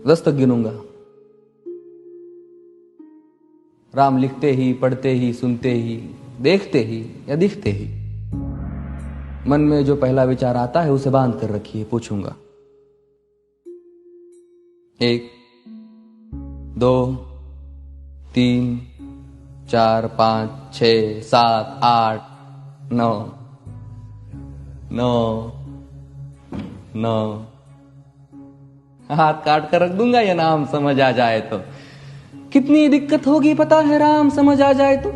10 तक गिनूंगा। राम लिखते ही, पढ़ते ही, सुनते ही, देखते ही या दिखते ही मन में जो पहला विचार आता है उसे बांध कर रखिए। पूछूंगा 1 2 3 4 5 6 7 8 9 9 9। हाथ काट कर रख दूंगा ये नाम समझ आ जाए तो। कितनी दिक्कत होगी पता है राम समझ आ जाए तो।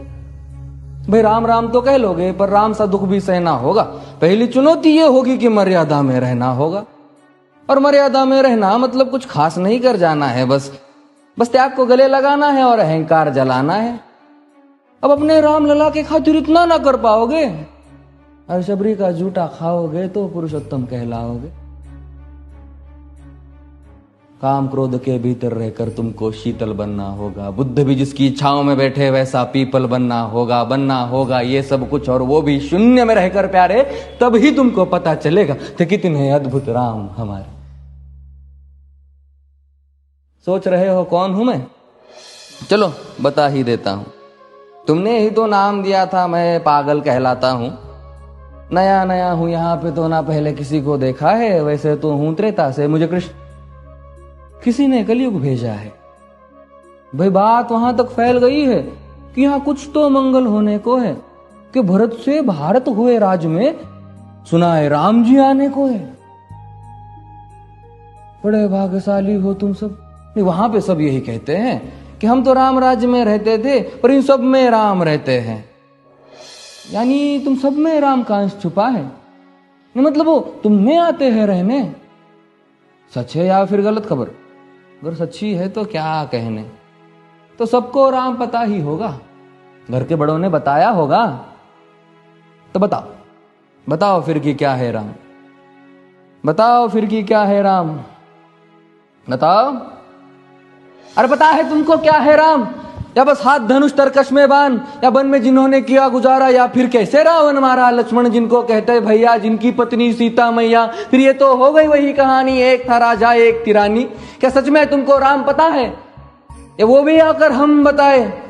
भाई राम राम तो कह लोगे पर राम सा दुख भी सहना होगा। पहली चुनौती ये होगी कि मर्यादा में रहना होगा। और मर्यादा में रहना मतलब कुछ खास नहीं कर जाना है, बस त्याग को गले लगाना है और अहंकार जलाना है। अब अपने राम लला के खातिर इतना ना कर पाओगे और शबरी का जूठा खाओगे तो पुरुषोत्तम कहलाओगे। काम क्रोध के भीतर रहकर तुमको शीतल बनना होगा। बुद्ध भी जिसकी इच्छाओं में बैठे वैसा पीपल बनना होगा ये सब कुछ, और वो भी शून्य में रहकर प्यारे। तभी तुमको पता चलेगा कि कितने अद्भुत राम हमारे। सोच रहे हो कौन हूं मैं? चलो बता ही देता हूं। तुमने ही तो नाम दिया था मैं पागल कहलाता हूं। नया नया हूं यहां पे तो ना पहले किसी को देखा है। वैसे तो हूं त्रेता से, मुझे कृष्ण किसी ने कलयुग भेजा है। भाई बात वहां तक फैल गई है कि यहां कुछ तो मंगल होने को है कि भरत से भारत हुए राज में सुना है राम जी आने को है। बड़े भाग्यशाली हो तुम सब। नहीं, वहां पे सब यही कहते हैं कि हम तो राम राज्य में रहते थे पर इन सब में राम रहते हैं। यानी तुम सब में राम का अंश छुपा है। नहीं मतलब वो तुम में आते हैं रहने। सच है या फिर गलत खबर? अगर सच्ची है तो क्या कहने। तो सबको राम पता ही होगा, घर के बड़ों ने बताया होगा। तो बताओ फिर कि क्या है राम। बताओ फिर कि क्या है राम। बताओ। अरे पता है तुमको क्या है राम? या बस हाथ धनुष तरकश में बांध, या वन में जिन्होंने किया गुजारा, या फिर कैसे रावण मारा लक्ष्मण जिनको कहते भैया, जिनकी पत्नी सीता मैया। फिर ये तो हो गई वही कहानी, एक था राजा एक थी रानी। क्या सच में तुमको राम पता है? या वो भी आकर हम बताए?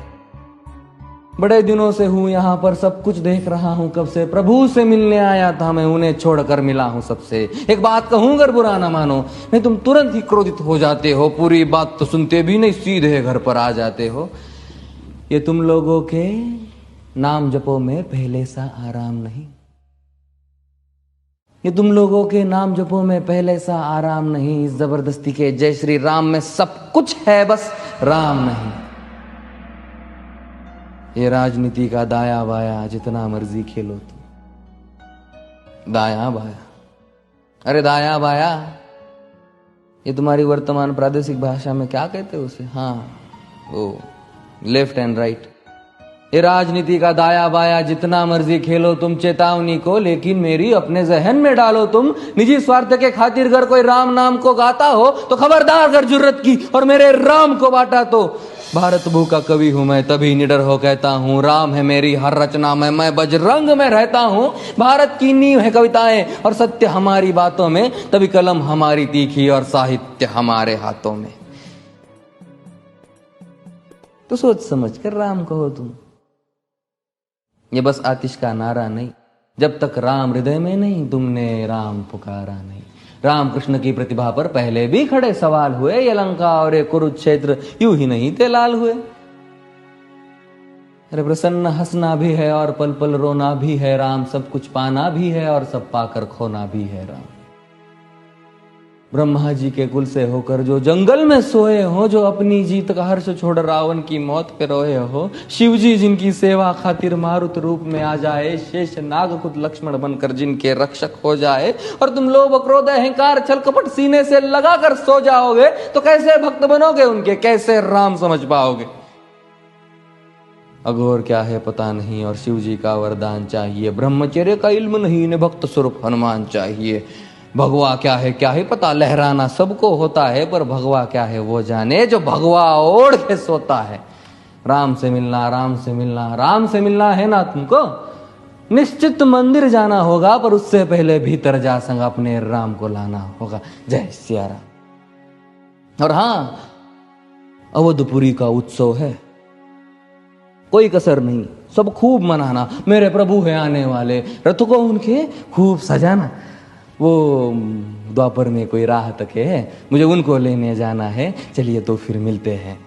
बड़े दिनों से हूं यहां पर, सब कुछ देख रहा हूं कब से। प्रभु से मिलने आया था मैं, उन्हें छोड़कर मिला हूं सबसे। एक बात कहूं अगर बुरा ना मानो, नहीं तुम तुरंत ही क्रोधित हो जाते हो। पूरी बात तो सुनते भी नहीं, सीधे घर पर आ जाते हो। ये तुम लोगों के नाम जपो में पहले सा आराम नहीं। ये तुम लोगों के नाम जपो में पहले सा आराम नहीं। इस जबरदस्ती के जय श्री राम में सब कुछ है, बस राम नहीं। ये राजनीति का दाया बाया जितना मर्जी खेलो तुम। दाया बाया, अरे दाया बाया ये तुम्हारी वर्तमान प्रादेशिक भाषा में क्या कहते हो उसे? हाँ वो लेफ्ट एंड राइट। ये राजनीति का दाया बाया जितना मर्जी खेलो तुम चेतावनी को, लेकिन मेरी अपने जहन में डालो तुम। निजी स्वार्थ के खातिर अगर कोई राम नाम को गाता हो तो खबरदार अगर जुर्रत की और मेरे राम को बांटा तो। भारत भू का कवि हूं मैं, तभी निडर हो कहता हूं राम है मेरी हर रचना में, मैं बजरंग में रहता हूं। भारत की नींव है कविताएं और सत्य हमारी बातों में, तभी कलम हमारी तीखी और साहित्य हमारे हाथों में। तो सोच समझ कर राम कहो तुम। ये बस आतिश का नारा नहीं, जब तक राम हृदय में नहीं तुमने राम पुकारा नहीं। राम कृष्ण की प्रतिभा पर पहले भी खड़े सवाल हुए। ये लंका और ये कुरुक्षेत्र यूं ही नहीं थे लाल हुए। अरे प्रसन्न हंसना भी है और पल पल रोना भी है राम। सब कुछ पाना भी है और सब पाकर खोना भी है राम। ब्रह्मा जी के कुल से होकर जो जंगल में सोए हो, जो अपनी जीत का हर्ष छोड़ रावण की मौत पे रोए हो। शिव जी जिनकी सेवा खातिर मारुत रूप में आ जाए, शेष नाग खुद लक्ष्मण बनकर जिनके रक्षक हो जाए। और तुम लोभ क्रोध अहंकार छल कपट सीने से लगाकर सो जाओगे तो कैसे भक्त बनोगे उनके, कैसे राम समझ पाओगे? अघोर क्या है पता नहीं और शिव जी का वरदान चाहिए। ब्रह्मचर्य का इल्म नहीं, इन्हें भक्त स्वरूप हनुमान चाहिए। भगवा क्या है पता, लहराना सबको होता है पर भगवा क्या है वो जाने जो भगवा ओढ़ के सोता है। राम से मिलना, राम से मिलना, राम से मिलना है ना तुमको? निश्चित मंदिर जाना होगा पर उससे पहले भीतर जा संग अपने राम को लाना होगा। जय सिया राम। और हाँ, अवधपुरी का उत्सव है, कोई कसर नहीं, सब खूब मनाना। मेरे प्रभु है आने वाले, रथ को उनके खूब सजाना। वो द्वापर में कोई राह तके है, मुझे उनको लेने जाना है। चलिए तो फिर मिलते हैं,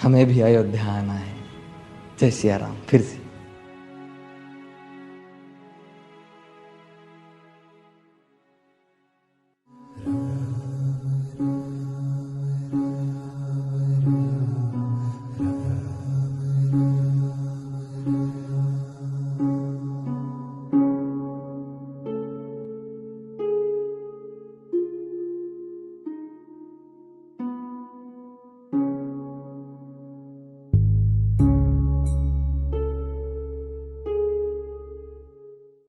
हमें भी अयोध्या आना है। जय सिया राम। फिर से